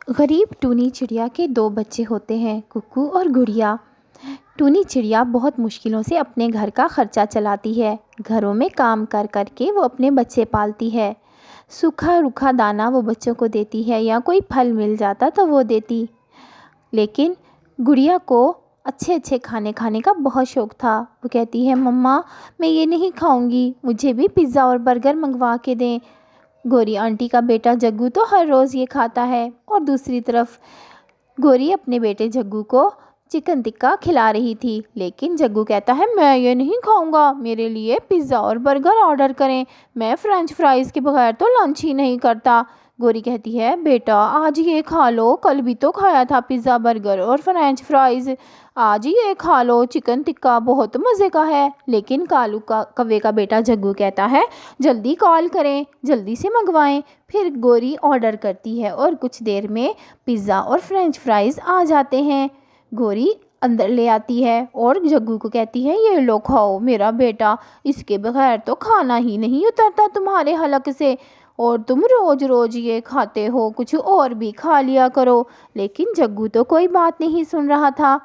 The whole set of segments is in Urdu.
غریب ٹونی چڑیا کے دو بچے ہوتے ہیں، ککو اور گڑیا۔ ٹونی چڑیا بہت مشکلوں سے اپنے گھر کا خرچہ چلاتی ہے۔ گھروں میں کام کر کر کے وہ اپنے بچے پالتی ہے۔ سوکھا روکھا دانہ وہ بچوں کو دیتی ہے یا کوئی پھل مل جاتا تو وہ دیتی۔ لیکن گڑیا کو اچھے اچھے کھانے کھانے کا بہت شوق تھا۔ وہ کہتی ہے، مما میں یہ نہیں کھاؤں گی، مجھے بھی پیزا اور برگر منگوا کے دیں۔ گوری آنٹی کا بیٹا جگو تو ہر روز یہ کھاتا ہے، اور دوسری طرف گوری اپنے بیٹے جگو کو چکن ٹکا کھلا رہی تھی۔ لیکن جگو کہتا ہے، میں یہ نہیں کھاؤں گا، میرے لیے پیزا اور برگر آرڈر کریں، میں فرینچ فرائز کے بغیر تو لنچ ہی نہیں کرتا۔ گوری کہتی ہے، بیٹا آج یہ کھا لو، کل بھی تو کھایا تھا پیزا برگر اور فرینچ فرائز، آج یہ کھا لو، چکن ٹکا بہت مزے کا ہے۔ لیکن کالو کوے کا بیٹا جگو کہتا ہے، جلدی کال کریں، جلدی سے منگوائیں۔ پھر گوری آرڈر کرتی ہے اور کچھ دیر میں پیزا اور فرینچ فرائز آ جاتے ہیں۔ گوری اندر لے آتی ہے اور جگو کو کہتی ہے، یہ لو کھاؤ میرا بیٹا، اس کے بغیر تو کھانا ہی نہیں اترتا تمہارے حلق سے، اور تم روز روز یہ کھاتے ہو، کچھ اور بھی کھا لیا کرو۔ لیکن جگو تو کوئی بات نہیں سن رہا تھا۔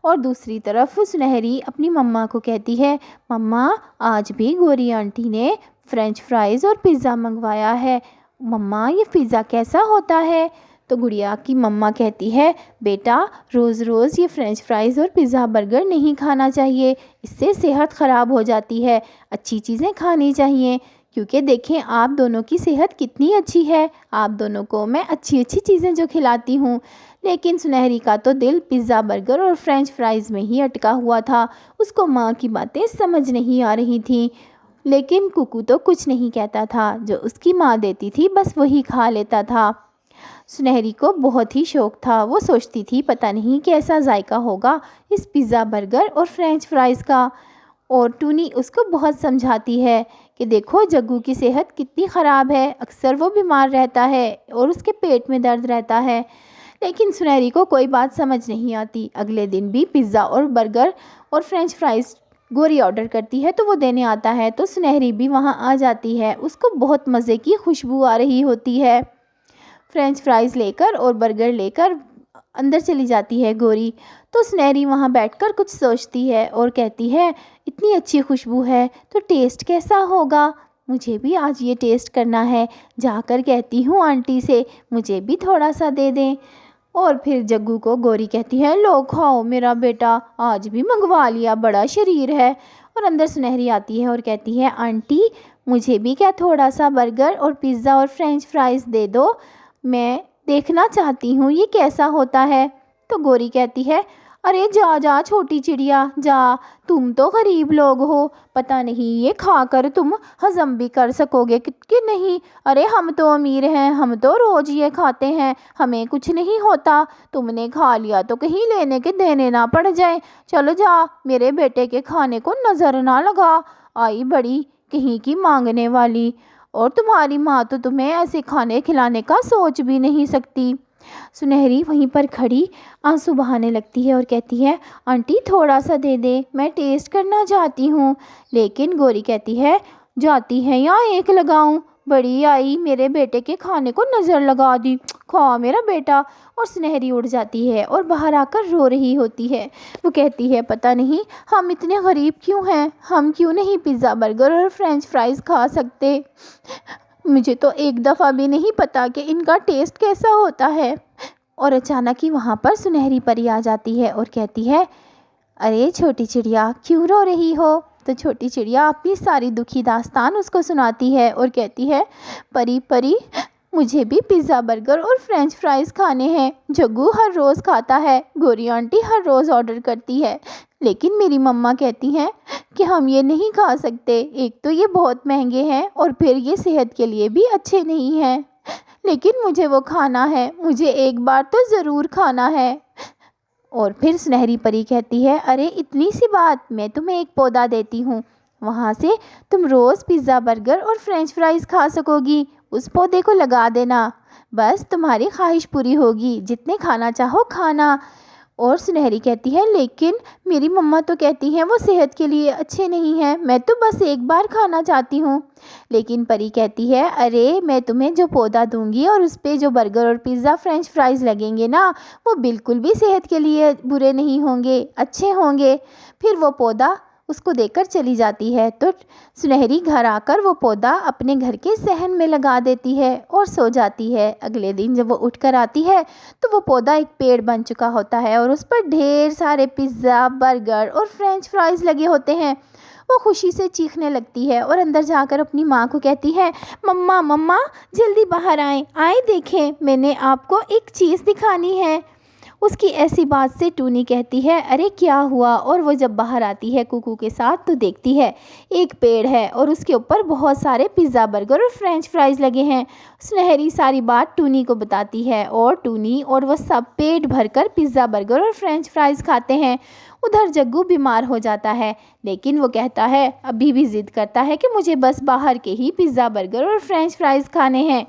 اور دوسری طرف سنہری اپنی مما کو کہتی ہے، مما آج بھی گوری آنٹی نے فرینچ فرائز اور پیزا منگوایا ہے، مما یہ پیزا کیسا ہوتا ہے؟ تو گڑیا کی مما کہتی ہے، بیٹا روز روز یہ فرینچ فرائز اور پیزا برگر نہیں کھانا چاہیے، اس سے صحت خراب ہو جاتی ہے، اچھی چیزیں کھانی چاہیے، کیونکہ دیکھیں آپ دونوں کی صحت کتنی اچھی ہے، آپ دونوں کو میں اچھی اچھی چیزیں جو کھلاتی ہوں۔ لیکن سنہری کا تو دل پیزا برگر اور فرینچ فرائز میں ہی اٹکا ہوا تھا، اس کو ماں کی باتیں سمجھ نہیں آ رہی تھیں۔ لیکن ککو تو کچھ نہیں کہتا تھا، جو اس کی ماں دیتی تھی بس وہی کھا لیتا تھا۔ سنہری کو بہت ہی شوق تھا، وہ سوچتی تھی پتہ نہیں کیسا ذائقہ ہوگا اس پیزا برگر اور فرینچ فرائز کا۔ اور ٹونی اس کو بہت سمجھاتی ہے کہ دیکھو جگو کی صحت کتنی خراب ہے، اکثر وہ بیمار رہتا ہے اور اس کے پیٹ میں درد رہتا ہے۔ لیکن سنہری کو کوئی بات سمجھ نہیں آتی۔ اگلے دن بھی پیزا اور برگر اور فرینچ فرائز گوری آرڈر کرتی ہے تو وہ دینے آتا ہے، تو سنہری بھی وہاں آ جاتی ہے، اس کو بہت مزے کی خوشبو آ رہی ہوتی ہے۔ فرینچ فرائز لے کر اور برگر لے کر اندر چلی جاتی ہے گوری، تو سنہری وہاں بیٹھ کر کچھ سوچتی ہے اور کہتی ہے، اتنی اچھی خوشبو ہے تو ٹیسٹ کیسا ہوگا، مجھے بھی آج یہ ٹیسٹ کرنا ہے، جا کر کہتی ہوں آنٹی سے مجھے بھی تھوڑا سا دے دیں۔ اور پھر جگو کو گوری کہتی ہے، لو کھاؤ میرا بیٹا، آج بھی منگوا لیا، بڑا شریر ہے۔ اور اندر سنہری آتی ہے اور کہتی ہے، آنٹی مجھے بھی کیا تھوڑا سا برگر اور پیزا اور فرینچ فرائز دے دو، میں دیکھنا چاہتی ہوں یہ کیسا ہوتا ہے۔ تو گوری کہتی ہے، ارے جا جا چھوٹی چڑیا جا، تم تو غریب لوگ ہو، پتہ نہیں یہ کھا کر تم ہضم بھی کر سکو گے کہ نہیں، ارے ہم تو امیر ہیں، ہم تو روز یہ کھاتے ہیں، ہمیں کچھ نہیں ہوتا، تم نے کھا لیا تو کہیں لینے کے دینے نہ پڑ جائے، چلو جا، میرے بیٹے کے کھانے کو نظر نہ لگا، آئی بڑی کہیں کی مانگنے والی، اور تمہاری ماں تو تمہیں ایسے کھانے کھلانے کا سوچ بھی نہیں سکتی۔ سنہری وہیں پر کھڑی آنسو بہانے لگتی ہے اور کہتی ہے، آنٹی تھوڑا سا دے دے، میں ٹیسٹ کرنا چاہتی ہوں۔ لیکن گوری کہتی ہے، جاتی ہے یا ایک لگاؤں، بڑی آئی میرے بیٹے کے کھانے کو نظر لگا دی، کھا میرا بیٹا۔ اور سنہری اڑ جاتی ہے اور باہر آ کر رو رہی ہوتی ہے۔ وہ کہتی ہے، پتہ نہیں ہم اتنے غریب کیوں ہیں، ہم کیوں نہیں پیزا برگر اور فرینچ فرائز کھا سکتے، مجھے تو ایک دفعہ بھی نہیں پتا کہ ان کا ٹیسٹ کیسا ہوتا ہے۔ اور اچانک ہی وہاں پر سنہری پری آ جاتی ہے اور کہتی ہے، ارے چھوٹی چڑیا کیوں رو رہی ہو؟ تو چھوٹی چڑیا اپنی ساری دکھی داستان اس کو سناتی ہے اور کہتی ہے، پری پری مجھے بھی پیزا برگر اور فرینچ فرائز کھانے ہیں، جگو ہر روز کھاتا ہے، گوری آنٹی ہر روز آرڈر کرتی ہے، لیکن میری مما کہتی ہیں کہ ہم یہ نہیں کھا سکتے، ایک تو یہ بہت مہنگے ہیں اور پھر یہ صحت کے لیے بھی اچھے نہیں ہیں، لیکن مجھے وہ کھانا ہے، مجھے ایک بار تو ضرور کھانا ہے۔ اور پھر سنہری پری کہتی ہے، ارے اتنی سی بات، میں تمہیں ایک پودا دیتی ہوں، وہاں سے تم روز پیزا برگر اور فرینچ فرائز کھا سکو گی، اس پودے کو لگا دینا، بس تمہاری خواہش پوری ہوگی، جتنے کھانا چاہو کھانا۔ اور سنہری کہتی ہے لیکن میری مما تو کہتی ہیں وہ صحت کے لیے اچھے نہیں ہیں، میں تو بس ایک بار کھانا چاہتی ہوں۔ لیکن پری کہتی ہے ارے میں تمہیں جو پودا دوں گی اور اس پہ جو برگر اور پیزا فرینچ فرائز لگیں گے نا، وہ بالکل بھی صحت کے لیے برے نہیں ہوں گے، اچھے ہوں گے۔ پھر وہ پودا اس کو دے کر چلی جاتی ہے تو سنہری گھر آ کر وہ پودا اپنے گھر کے صحن میں لگا دیتی ہے اور سو جاتی ہے۔ اگلے دن جب وہ اٹھ کر آتی ہے تو وہ پودا ایک پیڑ بن چکا ہوتا ہے اور اس پر ڈھیر سارے پیزا، برگر اور فرینچ فرائز لگے ہوتے ہیں۔ وہ خوشی سے چیخنے لگتی ہے اور اندر جا کر اپنی ماں کو کہتی ہے مما مما جلدی باہر آئیں دیکھیں، میں نے آپ کو ایک چیز دکھانی ہے۔ اس کی ایسی بات سے ٹونی کہتی ہے ارے کیا ہوا؟ اور وہ جب باہر آتی ہے کوکو کے ساتھ تو دیکھتی ہے ایک پیڑ ہے اور اس کے اوپر بہت سارے پیزا، برگر اور فرینچ فرائز لگے ہیں۔ سنہری ساری بات ٹونی کو بتاتی ہے اور ٹونی اور وہ سب پیٹ بھر کر پیزا، برگر اور فرینچ فرائز کھاتے ہیں۔ ادھر جگو بیمار ہو جاتا ہے لیکن وہ کہتا ہے ابھی بھی ضد کرتا ہے کہ مجھے بس باہر کے ہی پیزا، برگر اور فرینچ فرائز کھانے ہیں۔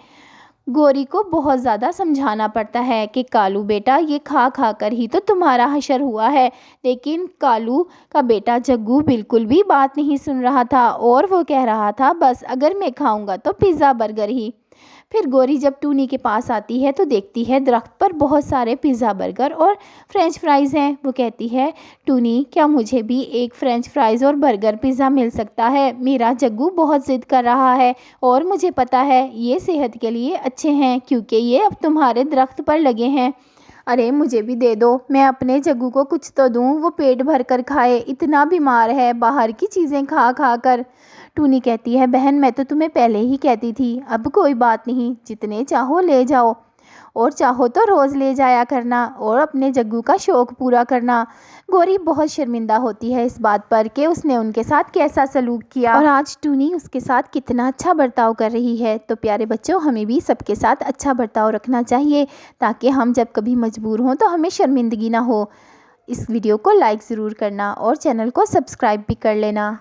گوری کو بہت زیادہ سمجھانا پڑتا ہے کہ کالو بیٹا یہ کھا کھا کر ہی تو تمہارا حشر ہوا ہے، لیکن کالو کا بیٹا جگو بالکل بھی بات نہیں سن رہا تھا اور وہ کہہ رہا تھا بس اگر میں کھاؤں گا تو پیزا، برگر ہی۔ پھر گوری جب ٹونی کے پاس آتی ہے تو دیکھتی ہے درخت پر بہت سارے پیزا، برگر اور فرینچ فرائز ہیں۔ وہ کہتی ہے ٹونی کیا مجھے بھی ایک فرینچ فرائز اور برگر پیزا مل سکتا ہے؟ میرا جگو بہت ضد کر رہا ہے اور مجھے پتا ہے یہ صحت کے لیے اچھے ہیں کیونکہ یہ اب تمہارے درخت پر لگے ہیں۔ ارے مجھے بھی دے دو، میں اپنے جگو کو کچھ تو دوں، وہ پیٹ بھر کر کھائے، اتنا بیمار ہے باہر کی چیزیں کھا کھا کر۔ ٹونی کہتی ہے بہن میں تو تمہیں پہلے ہی کہتی تھی، اب کوئی بات نہیں، جتنے چاہو لے جاؤ اور چاہو تو روز لے جایا کرنا اور اپنے جگو کا شوق پورا کرنا۔ گوری بہت شرمندہ ہوتی ہے اس بات پر کہ اس نے ان کے ساتھ کیسا سلوک کیا اور آج ٹونی اس کے ساتھ کتنا اچھا برتاؤ کر رہی ہے۔ تو پیارے بچوں ہمیں بھی سب کے ساتھ اچھا برتاؤ رکھنا چاہیے تاکہ ہم جب کبھی مجبور ہوں تو ہمیں شرمندگی نہ ہو۔ اس ویڈیو کو لائک ضرور کرنا اور چینل کو سبسکرائب بھی کر لینا۔